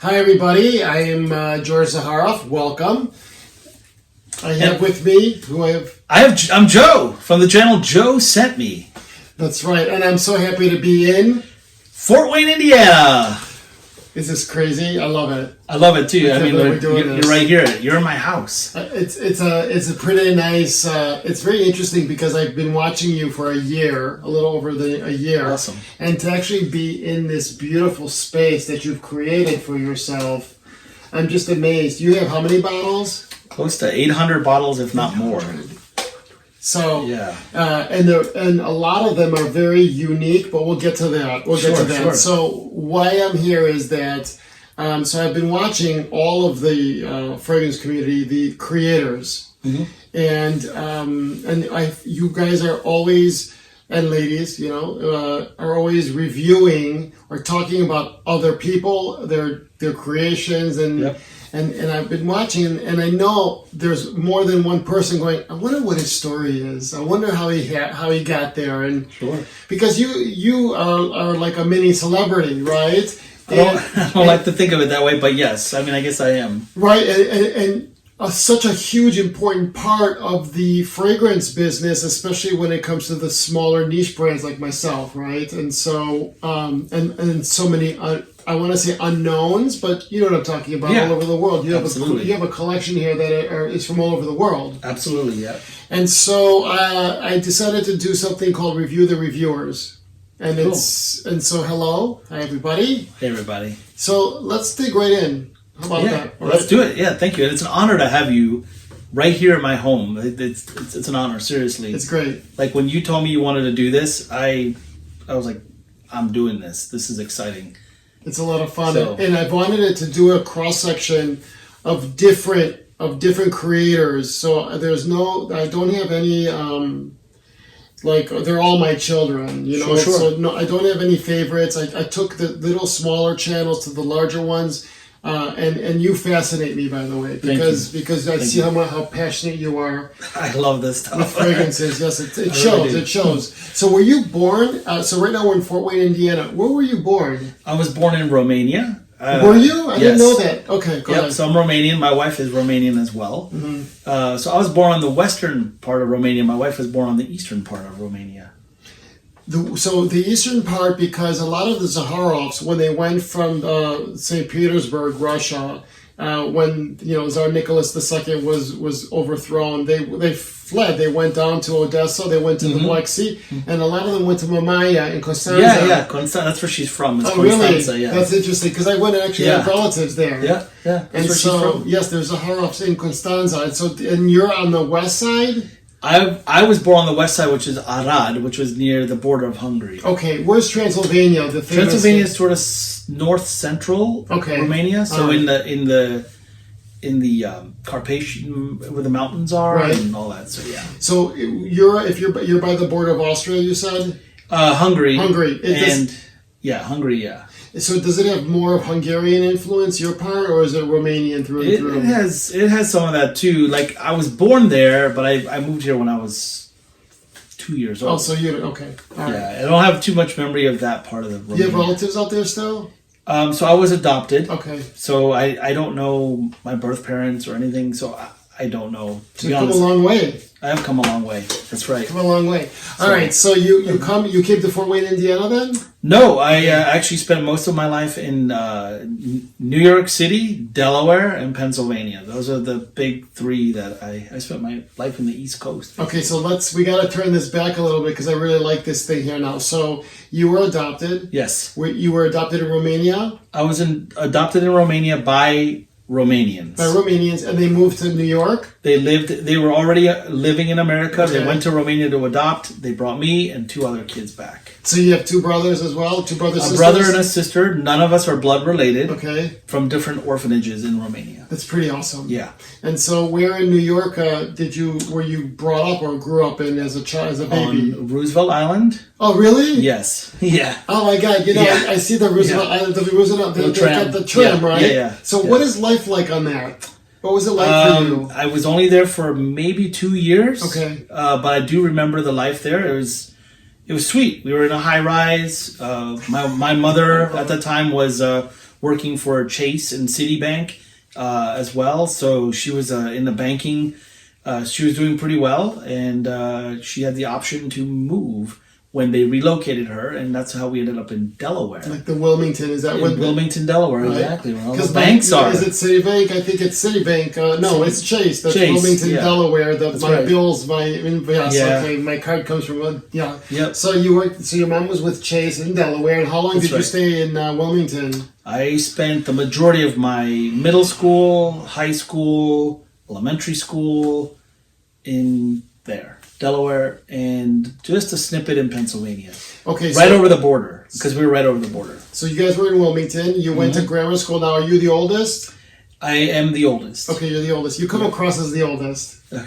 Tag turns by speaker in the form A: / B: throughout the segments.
A: Hi, everybody. I am George Zaharoff. Welcome. I have with me
B: I'm Joe from the channel JoeSCENTMe.
A: That's right, and I'm so happy to be in
B: Fort Wayne, Indiana.
A: Is this crazy? I love it.
B: I love it too. I mean,
A: you're
B: right here. You're in my house.
A: It's a pretty nice. It's very interesting because I've been watching you for a year, a little over a year.
B: Awesome.
A: And to actually be in this beautiful space that you've created for yourself, I'm just amazed. You have how many bottles?
B: Close to 800 bottles, if not more.
A: So
B: yeah,
A: and a lot of them are very unique, but we'll get to that.
B: Sure.
A: So why I'm here is that so I've been watching all of the fragrance community, the creators, and you guys are always, and ladies, are always reviewing or talking about other people, their creations, and.
B: Yep.
A: And I've been watching, and I know there's more than one person going, I wonder what his story is. I wonder how he got there. And
B: sure.
A: Because you are like a mini celebrity, right?
B: I don't like to think of it that way, but yes. I mean, I guess I am.
A: Right, and such a huge, important part of the fragrance business, especially when it comes to the smaller niche brands like myself, right? And so, and so many... I want to say unknowns, but you know what I'm talking about. Yeah. All over the world. You have a collection here that is from all over the world.
B: Absolutely, yeah.
A: And so I decided to do something called Review the Reviewers. And
B: cool.
A: So hello, hi everybody.
B: Hey everybody.
A: So let's dig right in. How about that?
B: All let's do it. Yeah, thank you. And it's an honor to have you right here in my home. It's an honor, seriously.
A: It's great.
B: Like when you told me you wanted to do this, I was like, I'm doing this. This is exciting.
A: It's a lot of fun, and I've wanted it to do a cross section of different creators. So I don't have any like they're all my children, Sure. So no, I don't have any favorites. I took the little smaller channels to the larger ones, and you fascinate me, by the way, because I see how passionate you are.
B: I love this stuff.
A: With fragrances, yes, it shows. Really it shows. So were you born? So right now we're in Fort Wayne, Indiana. Where were you born?
B: I was born in Romania.
A: Were you? I didn't know that. Okay, go ahead.
B: So I'm Romanian. My wife is Romanian as well. Mm-hmm. So I was born on the western part of Romania. My wife was born on the eastern part of Romania.
A: So the eastern part, because a lot of the Zaharoffs, when they went from St. Petersburg, Russia, when Tsar Nickolas II was overthrown, they fled. They went down to Odessa. They went to the Black Sea, and a lot of them went to Mamaya and Constanza.
B: Yeah, Constanza. That's where she's from. It's
A: Constanza,
B: really? Yeah.
A: That's interesting because I went and actually have relatives there.
B: Yeah. That's
A: and
B: where she's from.
A: Yes, there's Zaharoffs in Constanza, and you're on the west side.
B: I was born on the west side, which is Arad, which was near the border of Hungary.
A: Okay, where's Transylvania?
B: Transylvania is sort of north central Romania, so in the Carpathian, where the mountains are, and all that. So yeah.
A: So you're by the border of Austria, you said?
B: Hungary.
A: Hungary.
B: Hungary. Yeah.
A: So does it have more of Hungarian influence, your part, or is it Romanian through and through?
B: It has some of that too. Like I was born there, but I moved here when I was 2 years old.
A: Oh, so okay. All right.
B: I don't have too much memory of that part of the Romania.
A: Do you have relatives out there still?
B: So I was adopted.
A: Okay.
B: So I don't know my birth parents or anything. So I don't know.
A: To be honest, come a long way.
B: I have come a long way. That's right.
A: Come a long way. All right. So you came to Fort Wayne, Indiana, then?
B: No, I actually spent most of my life in New York City, Delaware, and Pennsylvania. Those are the big three that I spent my life in the East Coast.
A: Okay, so we got to turn this back a little bit because I really like this thing here now. So you were adopted.
B: Yes.
A: You were adopted in Romania?
B: I was adopted in Romania by Romanians.
A: By Romanians, and they moved to New York?
B: They were already living in America.
A: Okay.
B: They went to Romania to adopt. They brought me and 2 other kids back.
A: So you have 2 brothers as well? 2 brothers, sisters?
B: A brother and a sister. None of us are blood related.
A: Okay.
B: From different orphanages in Romania.
A: That's pretty awesome.
B: Yeah.
A: And so where in New York were you brought up or grew up in as a baby?
B: On Roosevelt Island.
A: Oh, really?
B: Yes. Yeah.
A: Oh my God! I see the Roosevelt Island, the tram. The tram, right?
B: Yeah.
A: So what is life like on that? What was it like for you?
B: I was only there for maybe 2 years.
A: Okay.
B: But I do remember the life there. It was sweet. We were in a high rise. My mother at the time was working for Chase and Citibank as well. So she was in the banking. She was doing pretty well, and she had the option to move when they relocated her, and that's how we ended up in Delaware.
A: Like the Wilmington, is that what?
B: Wilmington, Delaware,
A: right?
B: Exactly. Where all the banks are.
A: Is it Citibank? I think it's Citibank. No, it's Chase. That's Chase, Wilmington, Delaware. Bills, my card comes from,
B: Yep.
A: So so your mom was with Chase in Delaware, and how long did you stay in Wilmington?
B: I spent the majority of my middle school, high school, elementary school in there, Delaware, and just a snippet in Pennsylvania.
A: Okay,
B: right over the border, because we were right over the border.
A: So you guys were in Wilmington. You went to grammar school. Now, are you the oldest?
B: I am the oldest.
A: Okay, you're the oldest. You come across as the oldest.
B: Yeah.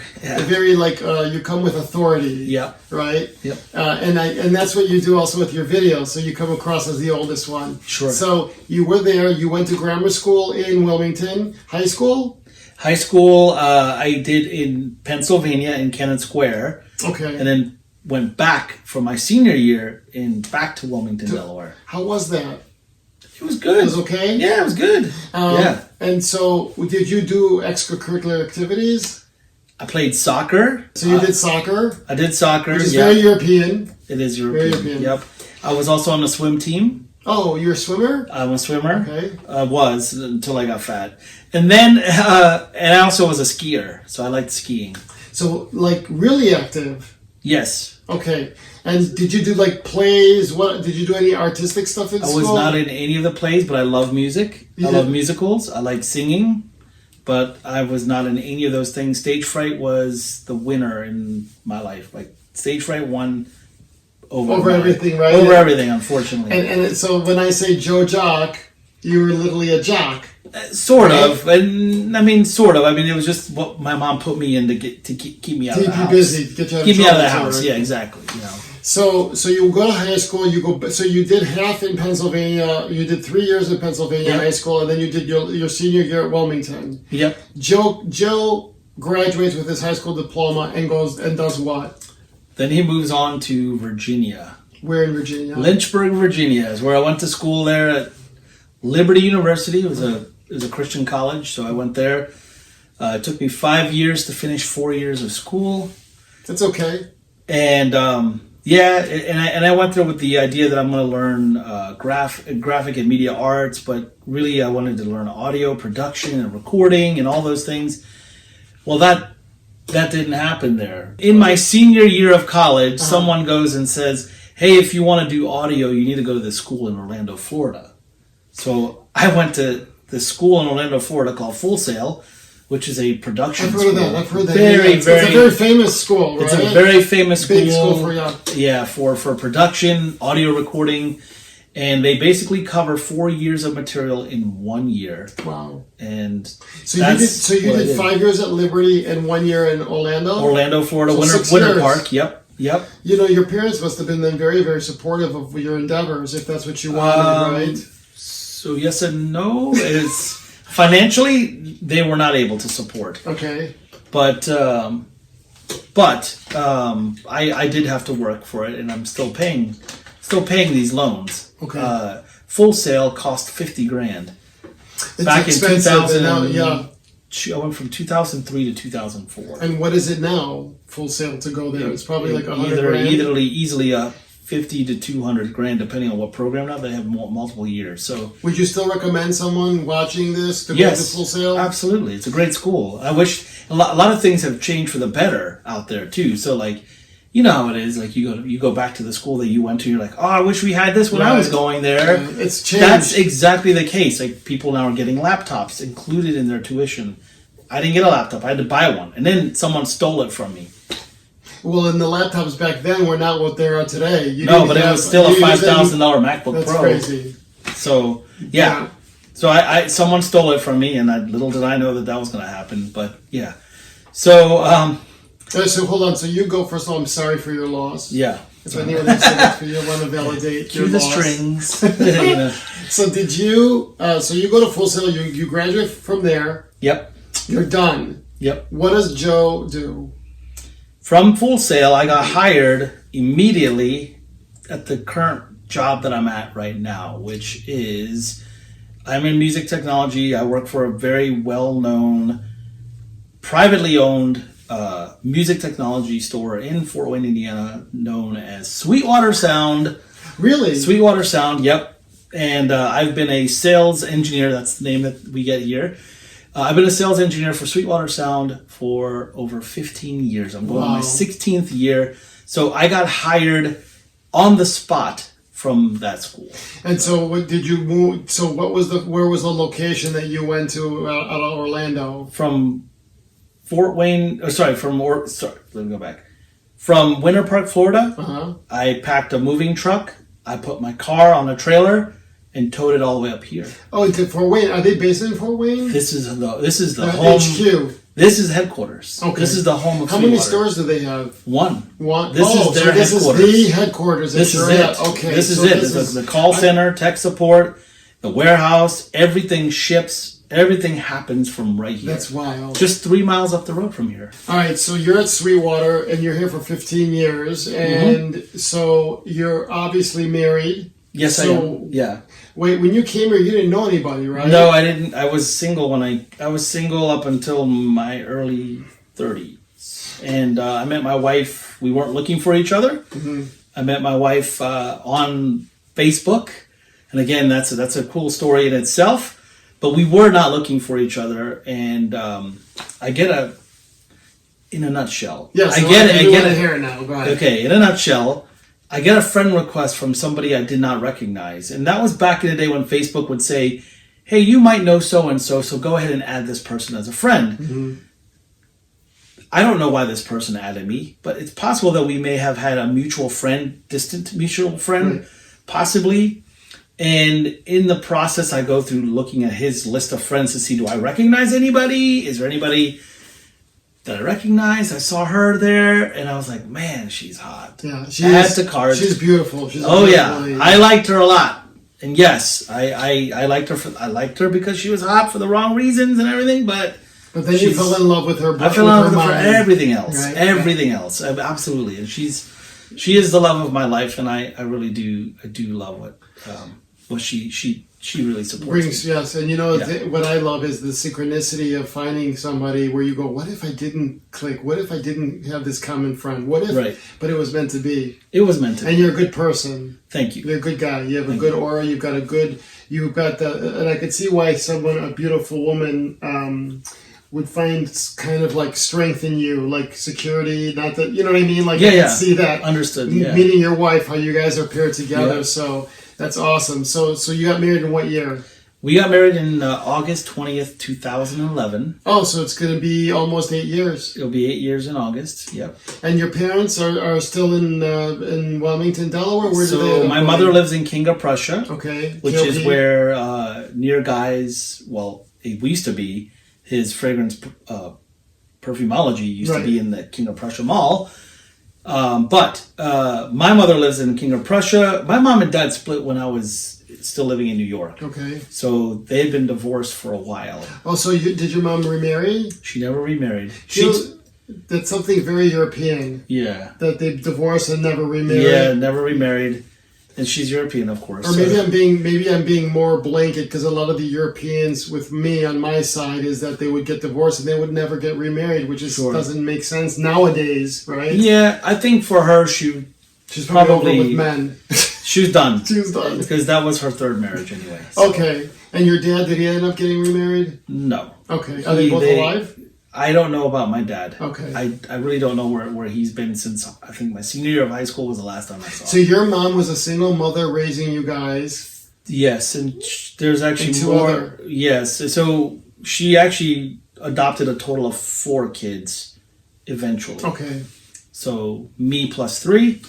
A: Very you come with authority.
B: Yeah.
A: Right.
B: Yep.
A: And that's what you do also with your videos. So you come across as the oldest one.
B: Sure.
A: So you were there. You went to grammar school in Wilmington. High school.
B: High school, I did in Pennsylvania in Cannon Square.
A: Okay.
B: And then went back for my senior year back to Wilmington, Delaware.
A: How was that?
B: It was good.
A: It was okay?
B: Yeah, it was good. Yeah.
A: And so, did you do extracurricular activities?
B: I played soccer.
A: So you did soccer?
B: I did soccer,
A: which is very European.
B: It is European. Very European. Yep. I was also on the swim team.
A: Oh, you're a swimmer?
B: I'm a swimmer.
A: Okay.
B: I was until I got fat. And then, and I also was a skier, so I liked skiing.
A: So, like, really active?
B: Yes.
A: Okay. And did you do, like, plays? What did you do any artistic stuff in school?
B: I was not in any of the plays, but I love music. I love musicals. I like singing, but I was not in any of those things. Stage fright was the winner in my life. Like, stage fright won over
A: everything, right?
B: Over everything, unfortunately.
A: And so when I say Joe Jock, you were literally a jock.
B: Sort of, and I mean, sort of. I mean, it was just what my mom put me in to keep me out of the house.
A: Keep you busy, get you out of trouble.
B: Keep me out of the house. Yeah, exactly. You know.
A: So you go to high school. So you did half in Pennsylvania. You did 3 years in Pennsylvania high school, and then you did your senior year at Wilmington.
B: Yep.
A: Joe graduates with his high school diploma and goes and does what?
B: Then he moves on to Virginia.
A: Where in Virginia?
B: Lynchburg, Virginia is where I went to school there at Liberty University. It was a Christian college, so I went there. It took me 5 years to finish 4 years of school.
A: That's okay.
B: And I went there with the idea that I'm going to learn graphic and media arts, but really I wanted to learn audio production and recording and all those things. Well, that didn't happen there. In my senior year of college, someone goes and says, "Hey, if you want to do audio, you need to go to this school in Orlando, Florida." So I went to this school in Orlando, Florida called Full Sail, which is a production school.
A: I've heard that. It's a very famous school, right?
B: It's a very famous school.
A: Big school for
B: for production, audio recording, and they basically cover 4 years of material in 1 year.
A: Wow!
B: And
A: so you did 5 years at Liberty and 1 year in
B: Orlando, Florida, Winter Park. Yep.
A: You know, your parents must have been then very, very supportive of your endeavors, if that's what you wanted, right?
B: So yes and no. It's financially they were not able to support.
A: Okay.
B: But I did have to work for it, and I'm still paying these loans.
A: Okay.
B: Full Sail cost $50,000.
A: It's
B: back in 2000.
A: Now,
B: I went from 2003 to 2004.
A: And what is it now? Full Sail to go there? It's probably like $100,000.
B: Easily $50 to $200,000, depending on what program. Now they have multiple years. So,
A: would you still recommend someone watching this to go to Full Sail?
B: Absolutely. It's a great school. I wish a lot of things have changed for the better out there too. So, like, you know how it is. Like, you go back to the school that you went to. You're like, oh, I wish we had this when I was going there.
A: Yeah, it's changed.
B: That's exactly the case. Like, people now are getting laptops included in their tuition. I didn't get a laptop. I had to buy one, and then someone stole it from me.
A: Well, and the laptops back then were not what they are today.
B: But it was still a $5,000 MacBook
A: Pro. That's crazy.
B: So, yeah. So I someone stole it from me, and little did I know that was going to happen. But, yeah. So,
A: so hold on. So you go, first of all, I'm sorry for your loss.
B: Yeah.
A: If anyone has said for you, I want to validate your loss.
B: Cue the strings.
A: So did you, so you go to Full Sail, you graduate from there.
B: Yep.
A: You're done.
B: Yep.
A: What does Joe do?
B: From Full Sail, I got hired immediately at the current job that I'm at right now, which is I'm in music technology. I work for a very well-known, privately owned music technology store in Fort Wayne, Indiana, known as Sweetwater Sound.
A: Really?
B: Sweetwater Sound, yep. And I've been a sales engineer. That's the name that we get here. I've been a sales engineer for Sweetwater Sound for over 15 years. I'm going on my 16th year. So I got hired on the spot from that school.
A: And so what did you move? So where was the location that you went to out of Orlando?
B: From Fort Wayne, let me go back. From Winter Park, Florida, I packed a moving truck. I put my car on a trailer and towed it all the way up here.
A: Oh, to Fort Wayne. Are they based in Fort Wayne?
B: This is the home
A: HQ.
B: This is headquarters.
A: Okay.
B: This is the home of
A: How many stores do they have?
B: One.
A: This is their headquarters. This is the headquarters.
B: This is it.
A: Okay.
B: This is it. This is the call center, tech support, the warehouse. Everything ships. Everything happens from right here.
A: That's wild.
B: Just 3 miles up the road from here.
A: All right. So you're at Sweetwater, and you're here for 15 years, and so you're obviously married.
B: Yes, I am. Yeah.
A: Wait, when you came here, you didn't know anybody, right?
B: No, I didn't. I was single I was single up until my early 30s, and I met my wife. We weren't looking for each other. Mm-hmm. I met my wife on Facebook, and again, that's a cool story in itself. But we were not looking for each other, and in a nutshell.
A: Yes,
B: I get it.
A: Here now. Go ahead.
B: Okay, in a nutshell. I get a friend request from somebody I did not recognize. And that was back in the day when Facebook would say, hey, you might know so-and-so, so go ahead and add this person as a friend. Mm-hmm. I don't know why this person added me, but it's possible that we may have had a distant mutual friend, possibly. And in the process, I go through looking at his list of friends to see, do I recognize anybody? Is there anybody that I recognized? I saw her there, and I was like, man, she's hot.
A: Yeah,
B: she's
A: beautiful.
B: I liked her a lot. And yes, I liked her. I liked her because she was hot for the wrong reasons and everything, but
A: then you fell in love with her.
B: I fell in love with her for everything else. Right? Everything else. Absolutely. And she is the love of my life, and I really do love what she really supports me.
A: Yes, and what I love is the synchronicity of finding somebody where you go, what if I didn't click? What if I didn't have this common friend? What if? Right. But it was meant to be.
B: It was meant to be.
A: And you're a good person.
B: Thank you.
A: You're a good guy. You have a good aura. And I could see why a beautiful woman, would find kind of like strength in you, like security, not that, you know what I mean? Like, I can see that.
B: Understood. Yeah.
A: Meeting your wife, how you guys are paired together. So that's awesome. So you got married in what year?
B: We got married in August 20th, 2011.
A: Oh, so it's going to be almost 8 years.
B: It'll be 8 years in August. Yep. And
A: your parents are still in Wilmington, Delaware? Where do they live?
B: My mother lives in King of Prussia.
A: Okay.
B: Which is where Near Guys, it used to be, his fragrance perfumology used to be in the King of Prussia Mall. But my mother lives in King of Prussia. My mom and dad split when I was still living in New York.
A: Okay.
B: So they had been divorced for a while.
A: Oh, so did your mom remarry?
B: She never remarried.
A: That's something very European.
B: Yeah.
A: That they divorced and never remarried.
B: Yeah, never remarried. And she's European, of course.
A: Or maybe I'm being more blanket, because a lot of the Europeans with me on my side is that they would get divorced and they would never get remarried, which doesn't make sense nowadays, right?
B: Yeah, I think for her she's
A: probably over with men.
B: She was done.
A: She was done
B: because that was her third marriage anyway. So.
A: Okay, and your dad, did he end up getting remarried?
B: No.
A: Okay, are they both alive?
B: I don't know about my dad.
A: Okay.
B: I really don't know where he's been since, I think my senior year of high school was the last time I saw him.
A: So your mom was a single mother raising you guys?
B: Yes, and there's actually more. Yes, so she actually adopted a total of 4 kids eventually.
A: Okay.
B: So me plus 3.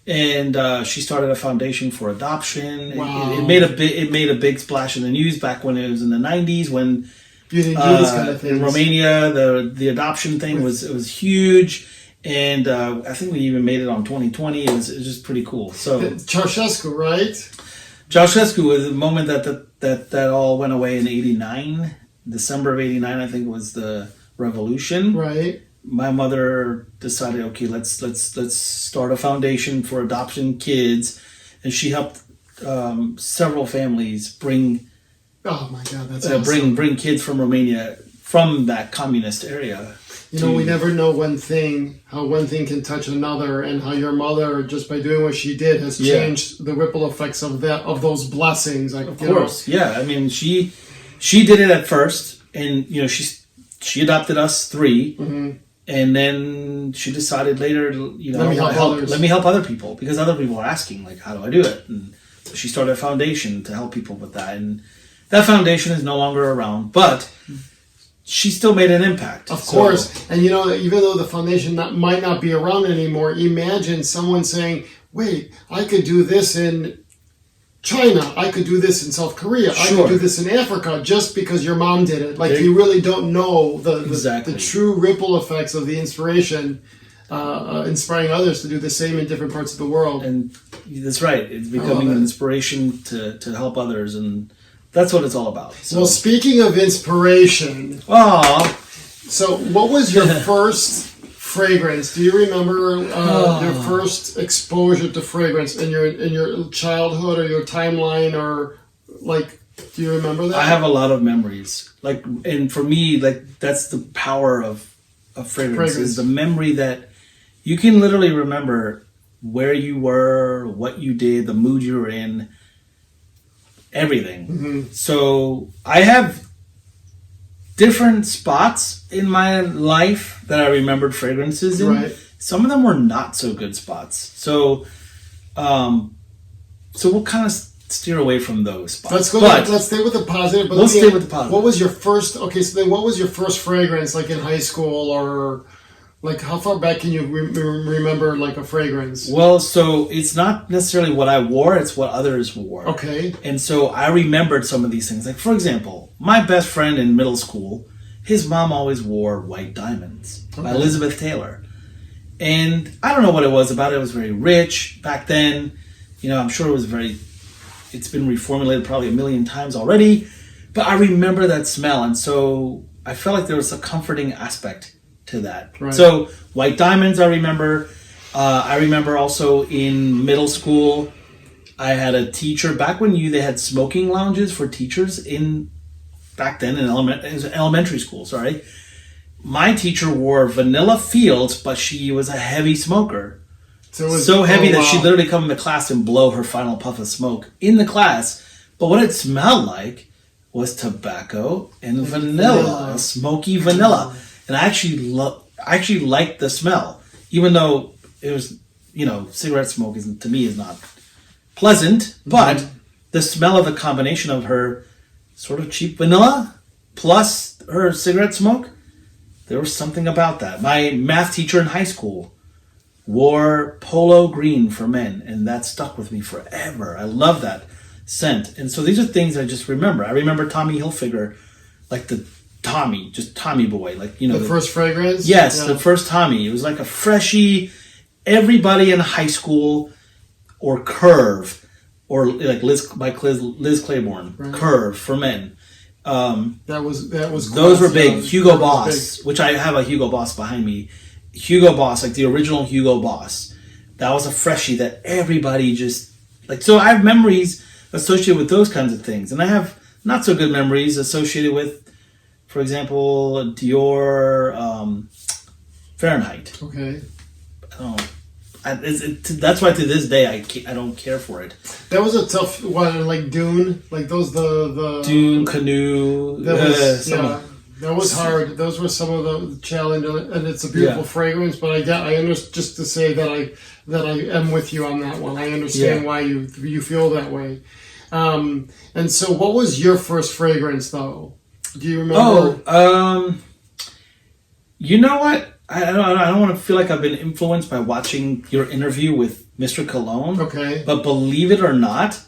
B: And she started a foundation for adoption.
A: Wow.
B: It made a big splash in the news back when it was in the 90s when
A: you didn't do these kind of things.
B: In Romania the adoption thing was huge, and I think we even made it on 2020. It was just pretty cool. So
A: Ceausescu, right?
B: Ceausescu was the moment that all went away in '89, December of '89. I think was the revolution.
A: Right.
B: My mother decided, okay, let's start a foundation for adoption kids, and she helped several families bring
A: Oh my God, that's awesome.
B: Bring kids from Romania, from that communist area.
A: You know, we never know how one thing can touch another, and how your mother, just by doing what she did, has changed the ripple effects of those blessings. Like,
B: of course, yeah. I mean, she did it at first, and you know, she adopted us 3, and then she decided later, you know, let me help other people, because other people are asking, like, how do I do it? And so she started a foundation to help people with that, and that foundation is no longer around, but she still made an impact.
A: Of course. And you know, even though the foundation might not be around anymore, imagine someone saying, wait, I could do this in China, I could do this in South Korea, I could do this in Africa, just because your mom did it. Like, you really don't know the true ripple effects of the inspiration, inspiring others to do the same in different parts of the world.
B: And that's right. It's becoming an inspiration to help others, and that's what it's all about. So.
A: Well, speaking of inspiration, so what was your first fragrance? Do you remember your first exposure to fragrance in your childhood, or your timeline, or like, do you remember that?
B: I have a lot of memories. Like, and for me, like, that's the power of fragrance. Is the memory that you can literally remember where you were, what you did, the mood you were in. Everything. So I have different spots in my life that I remembered fragrances in.
A: Right.
B: Some of them were not so good spots. So we'll kind of steer away from those spots.
A: Let's stay with the positive. But
B: let's stay with the positive.
A: What was your first? Okay, so then what was your first fragrance, like in high school, or like how far back can you remember like a fragrance?
B: Well, so it's not necessarily what I wore; it's what others wore.
A: Okay.
B: And so I remembered some of these things. Like, for example, my best friend in middle school, his mom always wore White Diamonds by Elizabeth Taylor. And I don't know what it was about it. It was very rich back then. You know, I'm sure it's been reformulated probably a million times already. But I remember that smell. And so I felt like there was a comforting aspect to that. Right. So White Diamonds, I remember. I remember also in middle school, I had a teacher, back when they had smoking lounges for teachers back then in elementary school, sorry. My teacher wore Vanilla Fields, but she was a heavy smoker. So heavy that she'd literally come into class and blow her final puff of smoke in the class. But what it smelled like was tobacco and vanilla, smoky vanilla. And I actually liked the smell, even though it was, cigarette smoke to me is not pleasant, but the smell of the combination of her sort of cheap vanilla plus her cigarette smoke, there was something about that. My math teacher in high school wore Polo Green for Men, and that stuck with me forever. I love that scent. And so these are things I just remember. I remember Tommy Hilfiger, like the Tommy boy, like, the
A: first fragrance?
B: Yes, the first Tommy. It was like a freshie. Everybody in high school, or Curve, or like Liz Claiborne, right. Curve for Men.
A: That was
B: those were big. Hugo Boss, which I have a Hugo Boss behind me. Hugo Boss, like the original Hugo Boss. That was a freshie that everybody just like. So I have memories associated with those kinds of things, and I have not so good memories associated with, for example, Dior Fahrenheit.
A: Okay.
B: That's why to this day I don't care for it.
A: That was a tough one, like Dune, like those the
B: Dune, Canoe.
A: That was hard. Those were some of the challenge, and it's a beautiful fragrance. But I understand, just to say that I am with you on that one. I understand why you feel that way. And so, what was your first fragrance, though? Do you remember?
B: You know what? I don't want to feel like I've been influenced by watching your interview with Mr. Cologne.
A: Okay.
B: But believe it or not,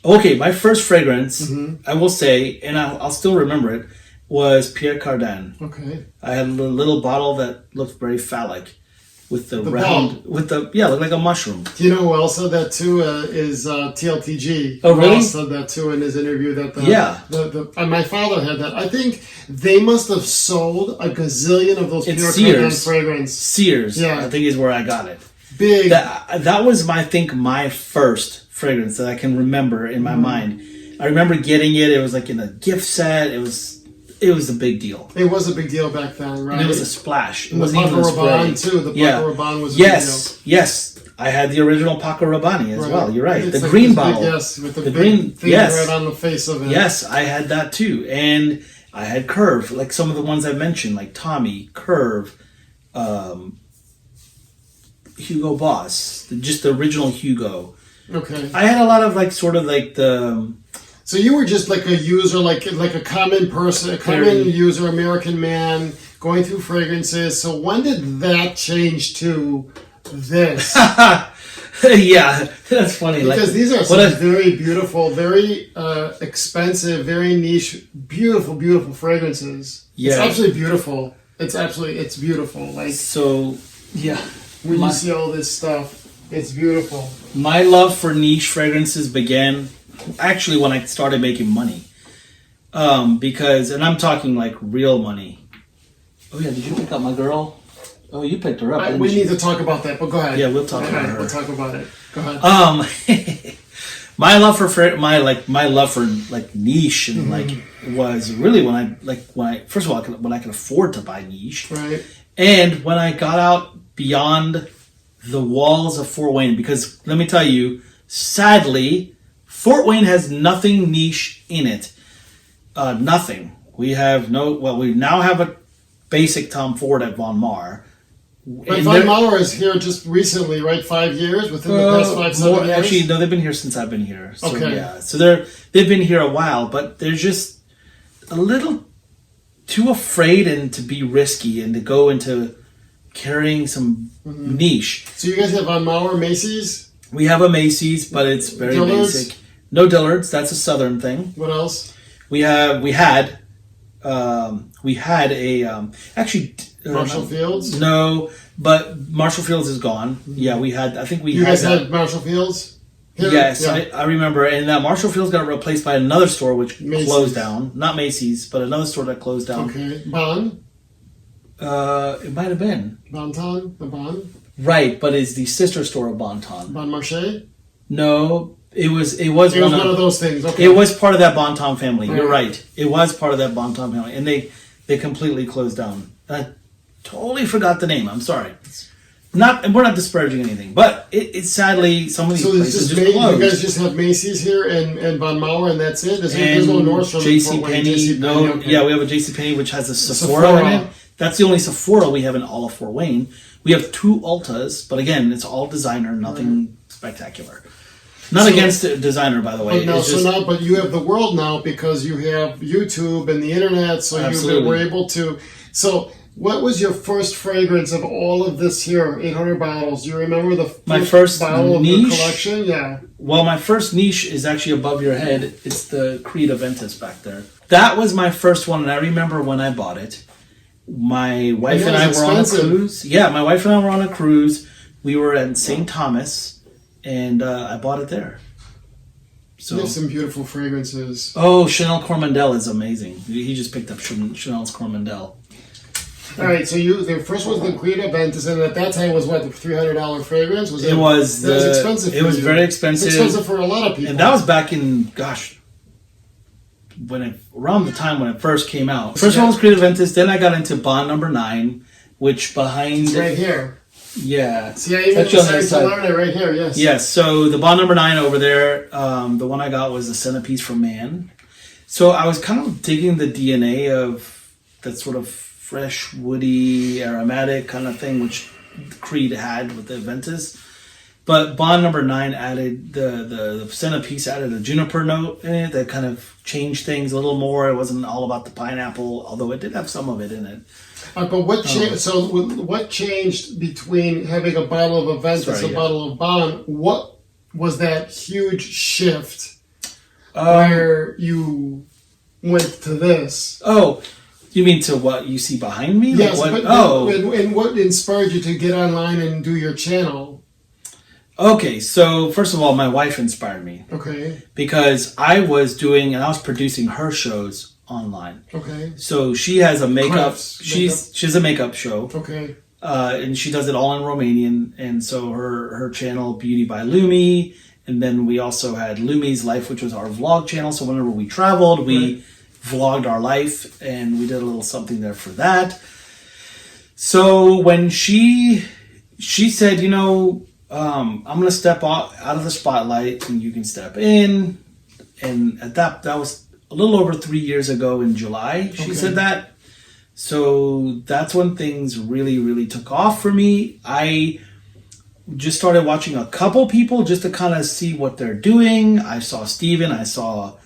B: my first fragrance, I will say, and I'll still remember it, was Pierre Cardin.
A: Okay.
B: I had a little bottle that looked very phallic, with the round,
A: ball.
B: looked like a mushroom.
A: Do you know who else said that too? Is TLTG.
B: Oh, really?
A: Ross said that too in his interview. My father had that. I think they must have sold a gazillion of those Pierre Cardin fragrance.
B: Sears, I think is where I got it.
A: Big.
B: That was my first fragrance that I can remember in my mind. I remember getting it. It was like in a gift set. It was a big deal.
A: It was a big deal back then, right?
B: And it was a splash. It
A: and the
B: wasn't even
A: Paco
B: a spray.
A: Rabanne too. The Paco Rabanne was a big deal.
B: Yes. I had the original Paco Rabanne as well. You're right.
A: It's
B: the
A: like
B: green
A: this
B: bottle.
A: Big, yes, with the big
B: green
A: thing right on the face of it.
B: Yes, I had that too. And I had Curve, like some of the ones I mentioned, like Tommy, Curve, Hugo Boss, just the original Hugo.
A: Okay.
B: I had a lot of like sort of like the...
A: So you were just like a user, like a common person, a common user, American man, going through fragrances. So when did that change to this?
B: Yeah, that's funny.
A: Because
B: like,
A: these are some very beautiful, very expensive, very niche, beautiful fragrances. Yeah. It's absolutely beautiful. It's beautiful. Like,
B: so, yeah.
A: When you see all this stuff, it's beautiful.
B: My love for niche fragrances began actually when I started making money. Because, and I'm talking like real money. Oh yeah, did you pick up my girl? Oh, you picked her up.
A: We need to talk about that, but go ahead.
B: Yeah, we'll talk about her.
A: We'll talk about it. Go ahead.
B: My love for my love for like niche and like was really when I first of all when I could afford to buy niche,
A: right?
B: And when I got out beyond the walls of Fort Wayne, because let me tell you, sadly, Fort Wayne has nothing niche in it. Nothing. We now have a basic Tom Ford at Von Maur.
A: But Von Maur is here just recently, right? 5 years? Within the past 5-7 years?
B: Actually, no, they've been here since I've been here. So,
A: okay.
B: Yeah. So they've been here a while, but they're just a little too afraid and to be risky and to go into carrying some niche.
A: So you guys have Von Maur, Macy's?
B: We have a Macy's, but it's very
A: Dillard's?
B: basic. No Dillard's. That's a Southern thing.
A: What else?
B: We had a actually
A: Marshall Fields?
B: No, but Marshall Fields is gone. Yeah, we had. I think we.
A: You guys had Marshall Fields? Here?
B: Yes,
A: Yeah.
B: I remember, and that Marshall Fields got replaced by another store which
A: Macy's.
B: closed down. Not Macy's, but another store that closed down.
A: Okay, Bon?
B: It might have been
A: Bonton, the Bon?
B: right, but it's the sister store of Bonton.
A: Bon Marché?
B: No, it was
A: one of those things. Okay.
B: It was part of that Bonton family. Right. You're right. It was part of that Bonton family, and they completely closed down. I totally forgot the name. I'm sorry. We're not disparaging anything, but it's sadly some of these places just closed.
A: You guys just have Macy's here and Von Maur, and that's it. There's no Nordstrom.
B: JCPenney. No, okay. Yeah, we have a JCPenney which has a Sephora in it. That's the only Sephora we have in all of Fort Wayne. We have 2 Ultas, but again, it's all designer, nothing spectacular. Not against designer, by the way.
A: But you have the world now because you have YouTube and the internet, so you were able to. So, what was your first fragrance of all of this here? 800 bottles. Do you remember
B: my first
A: bottle
B: niche?
A: Of the collection? Yeah.
B: Well, my first niche is actually above your head. It's the Creed Aventus back there. That was my first one, and I remember when I bought it. My wife and I were on a cruise. Yeah, my wife and I were on a cruise. We were in St. Thomas, and I bought it there. So,
A: you have some beautiful fragrances.
B: Oh, Chanel Cormandel is amazing. He just picked up Chanel's Cormandel.
A: All right, so the first was the Creed Aventus, and at that time was what, the $300 fragrance?
B: It was
A: expensive.
B: It was very expensive.
A: It's expensive for a lot of people.
B: And that was back in around the time when it first came out. First one was Creed Aventus, then I got into Bond Number 9, which behind
A: it's right here.
B: Yeah.
A: See, I even decided to learn it right here, yes.
B: Yes, so the Bond Number 9 over there, the one I got was the Centerpiece from Man. So I was kind of digging the DNA of that sort of fresh, woody, aromatic kind of thing, which Creed had with the Aventus. But Bond Number 9 added, the Centerpiece added a juniper note in it that kind of changed things a little more. It wasn't all about the pineapple, although it did have some of it in it.
A: But what changed? So what changed between having a bottle of Aventus, a bottle of Bond? What was that huge shift where you went to this?
B: Oh, you mean to what you see behind me?
A: Yes.
B: Like
A: and what inspired you to get online and do your channel?
B: Okay, so first of all, my wife inspired me.
A: Okay.
B: Because I was producing her shows online.
A: Okay.
B: So she has a makeup. She has a makeup show.
A: Okay.
B: And she does it all in Romanian. And so her channel Beauty by Lumi And then we also had Lumi's Life, which was our vlog channel. So whenever we traveled, we vlogged our life, and we did a little something there for that. So when she said, I'm going to step out of the spotlight and you can step in. And at that was a little over 3 years ago in July. She said that. So that's when things really, really took off for me. I just started watching a couple people just to kind of see what they're doing. I saw Steven, I saw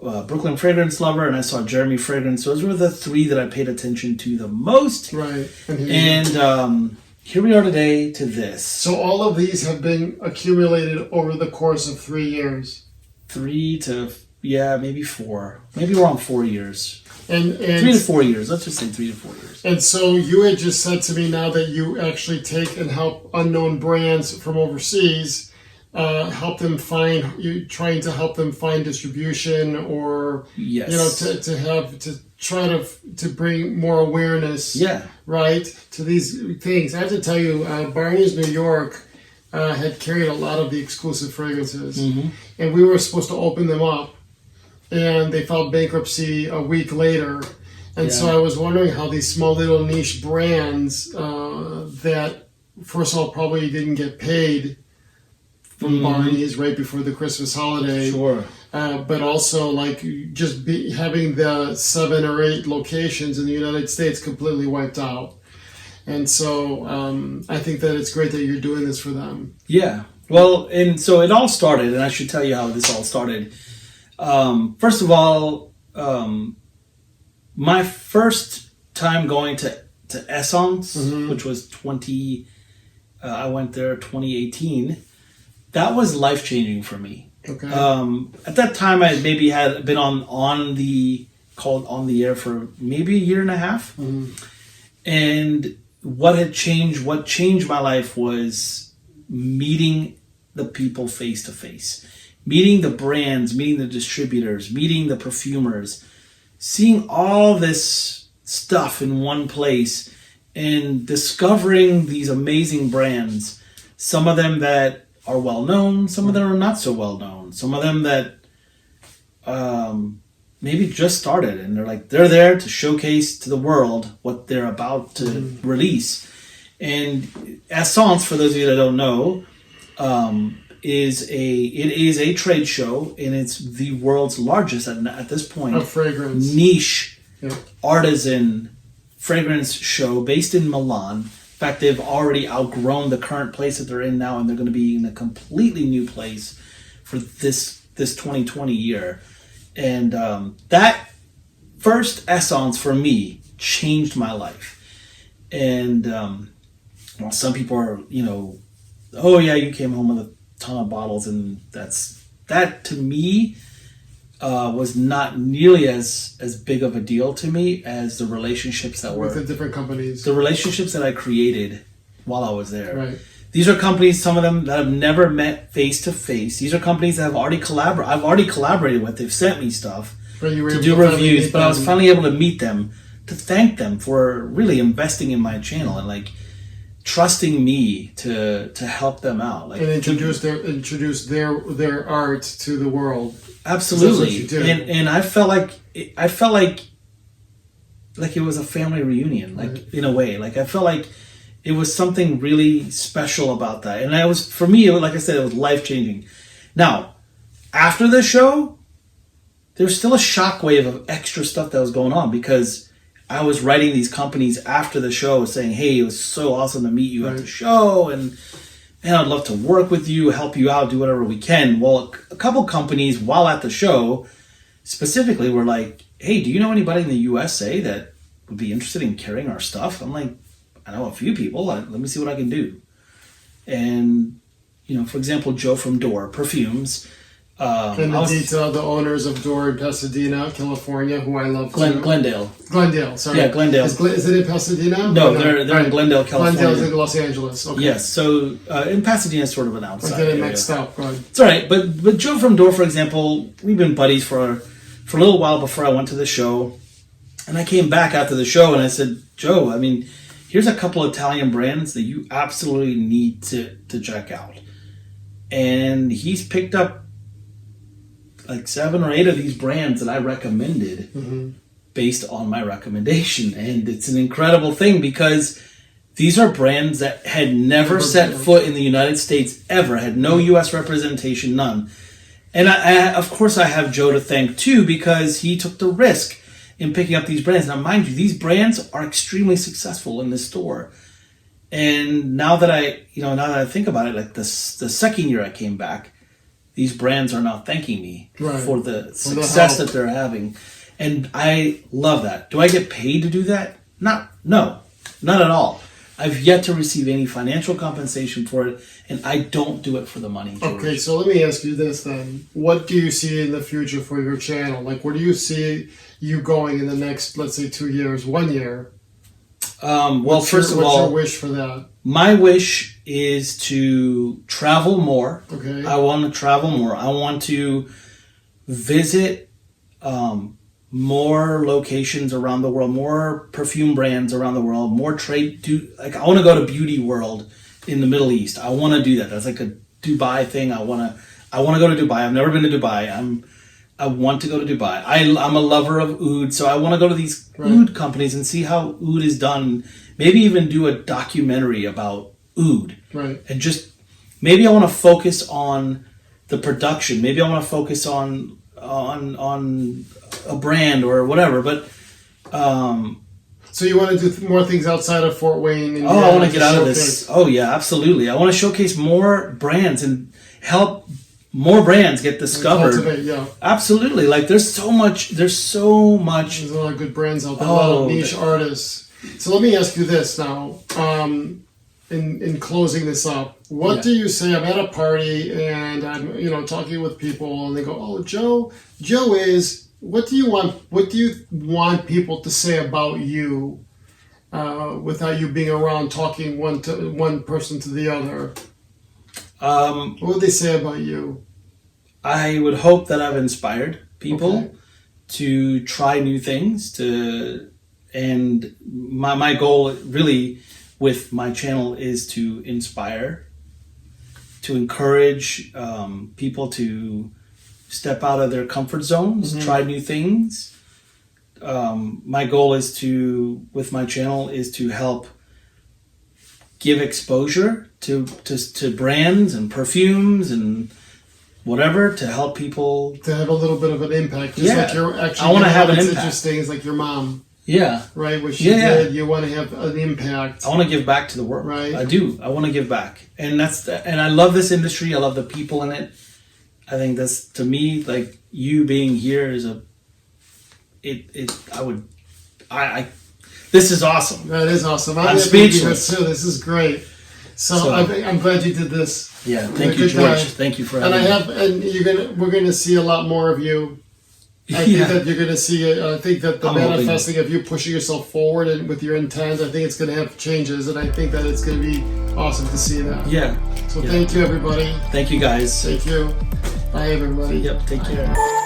B: Brooklyn Fragrance Lover, and I saw Jeremy Fragrance. Those were the three that I paid attention to the most.
A: Right.
B: And here we are today to this.
A: So all of these have been accumulated over the course of 3 years.
B: 3 to, maybe 4. Maybe around 4 years.
A: And
B: 3 to 4 years. Let's just say 3 to 4 years.
A: And so you had just said to me now that you actually take and help unknown brands from overseas, help them find, you trying to help them find distribution, or to try to bring more awareness, right, to these things. I have to tell you, Barney's New York had carried a lot of the exclusive fragrances, and we were supposed to open them up, and they filed bankruptcy a week later. And so I was wondering how these small little niche brands that, first of all, probably didn't get paid from Barney's right before the Christmas holiday.
B: Sure.
A: But also, like, just having the 7 or 8 locations in the United States completely wiped out. And so I think that it's great that you're doing this for them. Yeah.
B: Well, and so it all started, and I should tell you how this all started. First of all, my first time going to Essence, which was I went there 2018. That was life-changing for me.
A: Okay.
B: At that time, I maybe had been on the air for maybe a year and a half. And what changed my life was meeting the people face to face, meeting the brands, meeting the distributors, meeting the perfumers, seeing all this stuff in one place and discovering these amazing brands. Some of them that are well known, some of them are not so well known, some of them that maybe just started and they're there to showcase to the world what they're about to release. And Essence, for those of you that don't know, is a trade show, and it's the world's largest at this point
A: of fragrance
B: niche artisan fragrance show based in Milan. In fact, they've already outgrown the current place that they're in now, and they're going to be in a completely new place for this 2020 year. And that first Essence for me changed my life. And while some people are, oh yeah, you came home with a ton of bottles, and that to me was not nearly as big of a deal to me as the relationships that were
A: with the different companies,
B: the relationships that I created while I was there.
A: Right.
B: These are companies, some of them that I've never met face to face. These are companies that I've already collaborated with. They've sent me stuff to do reviews, but I was finally able to meet them, to thank them for really investing in my channel and trusting me to help them out,
A: and introduce their art to the world.
B: Absolutely, and I felt like it was a family reunion, in a way. I felt like it was something really special about that, and that was, for me, like I said, it was life changing. Now, after the show, there was still a shockwave of extra stuff that was going on, because I was writing these companies after the show saying, hey, it was so awesome to meet you at the show, and I'd love to work with you, help you out, do whatever we can. Well, a couple companies, while at the show, specifically were like, hey, do you know anybody in the USA that would be interested in carrying our stuff? I'm like, I know a few people. Let me see what I can do. And, for example, Joe from Door Perfumes.
A: The owners of Door in Pasadena, California, who I love too.
B: Glendale, sorry.
A: Yeah, Glendale. Is it in Pasadena?
B: No, they're in Glendale, California.
A: Glendale's in Los Angeles. Okay.
B: Yes, so in Pasadena is sort of an outside area.
A: I'm getting mixed up. Go ahead.
B: It's all right, but Joe from Door, for example, we've been buddies for a little while before I went to the show. And I came back after the show and I said, Joe, here's a couple Italian brands that you absolutely need to check out. and he's picked up like 7 or 8 of these brands that I recommended based on my recommendation. And it's an incredible thing because these are brands that had never set foot in the United States ever, had no U.S. representation, none. And I of course, I have Joe to thank too, because he took the risk in picking up these brands. Now, mind you, these brands are extremely successful in this store. And now that I think about it, like the second year I came back, these brands are now thanking me for the success that they're having. And I love that. Do I get paid to do that? No, not at all. I've yet to receive any financial compensation for it, and I don't do it for the money, George.
A: Okay, so let me ask you this then. What do you see in the future for your channel? Like, where do you see you going in the next, let's say, 2 years, 1 year?
B: What's
A: your wish for that?
B: My wish is to travel more.
A: Okay.
B: I want to travel more. I want to visit more locations around the world, more perfume brands around the world, more I want to go to Beauty World in the Middle East. I want to do that. That's like a Dubai thing. I want to go to Dubai. I've never been to Dubai. I want to go to Dubai. I'm a lover of oud, so I want to go to these oud companies and see how oud is done. Maybe even do a documentary about oud.
A: Right.
B: And just maybe I want to focus on the production. Maybe I want to focus on a brand or whatever. But
A: so you want to do more things outside of Fort Wayne?
B: I want to get out of this. Oh yeah, absolutely. I want to showcase more brands and help more brands get discovered.
A: Yeah.
B: Absolutely. Like there's so much. There's a lot
A: of good brands out there. A lot of niche artists. So let me ask you this now. In closing this up, what do you say? I'm at a party and I'm talking with people and they go, "Oh, Joe is." What do you want people to say about you without you being around talking one person to the other? What would they say about you?
B: I would hope that I've inspired people to try new things. And my goal really with my channel is to inspire, to encourage people to step out of their comfort zones, try new things. My goal with my channel is to help give exposure to brands and perfumes and whatever, to help people
A: to have a little bit of an impact. Just like you're actually,
B: I want to have an impact.
A: Interesting is like your mom.
B: Yeah.
A: Right. What she did. You want to have an impact.
B: I want to give back to the world.
A: Right.
B: I do. I want to give back, and and I love this industry. I love the people in it. I think that's, to me, like you being here is this is awesome.
A: That is awesome.
B: I'm speechless
A: too. This is great. So I'm glad you did this.
B: Yeah, thank you, George. Thank you for having me.
A: We're gonna see a lot more of you. I think that you're gonna see it. I think that the manifesting of you pushing yourself forward and with your intent, I think it's gonna have changes, and I think that it's gonna be awesome to see that.
B: Yeah.
A: So thank you, everybody.
B: Thank you, guys.
A: Thank you. Bye, everybody.
B: Yep. Take care.